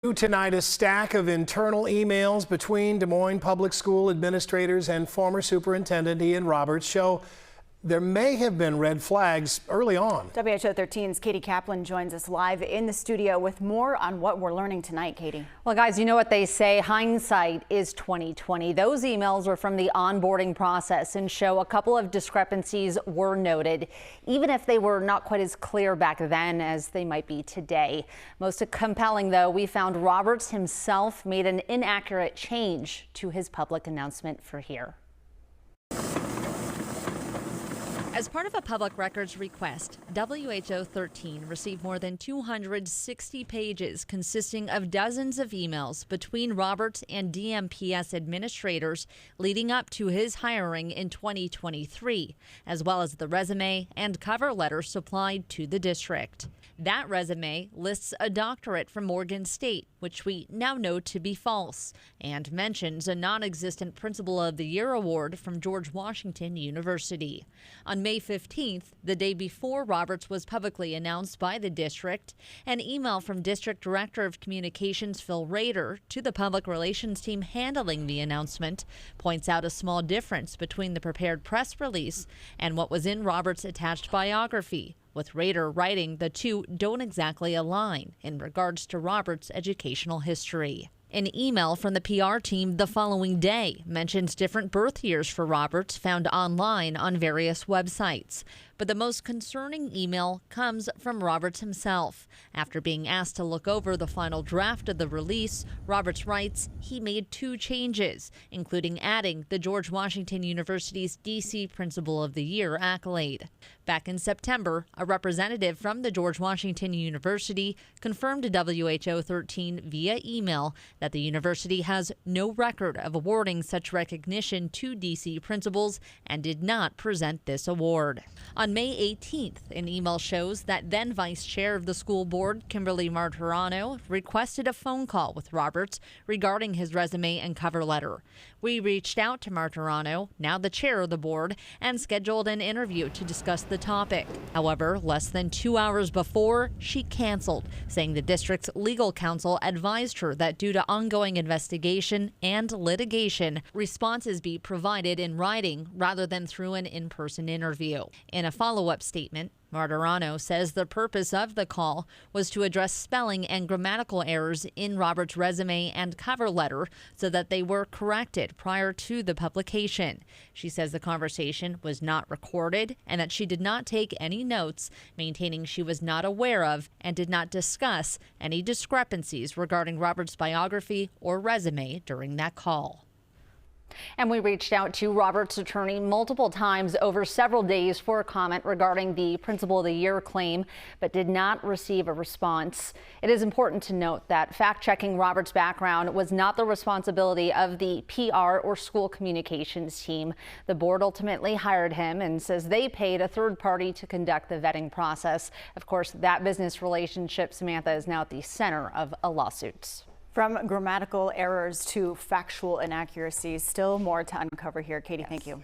Tonight, a stack of internal emails between Des Moines Public School administrators and former Superintendent Ian Roberts show there may have been red flags early on. WHO 13's Katie Kaplan joins us live in the studio with more on what we're learning tonight. Katie. Well, guys, you know what they say, hindsight is 20/20. Those emails are from the onboarding process and show a couple of discrepancies were noted, even if they were not quite as clear back then as they might be today. Most compelling, though, we found Roberts himself made an inaccurate change to his public announcement for here. As part of a public records request, WHO 13 received more than 260 pages consisting of dozens of emails between Roberts and DMPS administrators leading up to his hiring in 2023, as well as the resume and cover letter supplied to the district. That resume lists a doctorate from Morgan State, which we now know to be false, and mentions a non-existent Principal of the Year award from George Washington University. On May 15th, the day before Roberts was publicly announced by the district, an email from District Director of Communications Phil Rader to the public relations team handling the announcement points out a small difference between the prepared press release and what was in Roberts' attached biography, with Rader writing the two don't exactly align in regards to Roberts' educational history. An email from the PR team the following day mentions different birth years for Roberts found online on various websites. But the most concerning email comes from Roberts himself. After being asked to look over the final draft of the release, Roberts writes he made two changes, including adding the George Washington University's DC Principal of the Year accolade. Back in September, a representative from the George Washington University confirmed to WHO 13 via email that the university has no record of awarding such recognition to DC principals and did not present this award. On May 18th, an email shows that then Vice Chair of the school board, Kimberly Martirano, requested a phone call with Roberts regarding his resume and cover letter. We reached out to Martirano, now the chair of the board, and scheduled an interview to discuss the topic. However, less than 2 hours before, she canceled, saying the district's legal counsel advised her that due to ongoing investigation and litigation, responses be provided in writing rather than through an in-person interview. In a follow-up statement, Martirano says the purpose of the call was to address spelling and grammatical errors in Roberts' resume and cover letter so that they were corrected prior to the publication. She says the conversation was not recorded and that she did not take any notes, maintaining she was not aware of and did not discuss any discrepancies regarding Roberts' biography or resume during that call. And we reached out to Roberts' attorney multiple times over several days for a comment regarding the Principal of the Year claim, but did not receive a response. It is important to note that fact-checking Roberts' background was not the responsibility of the PR or school communications team. The board ultimately hired him and says they paid a third party to conduct the vetting process. Of course, that business relationship, Samantha, is now at the center of a lawsuit. From grammatical errors to factual inaccuracies, still more to uncover here. Katie, thank you.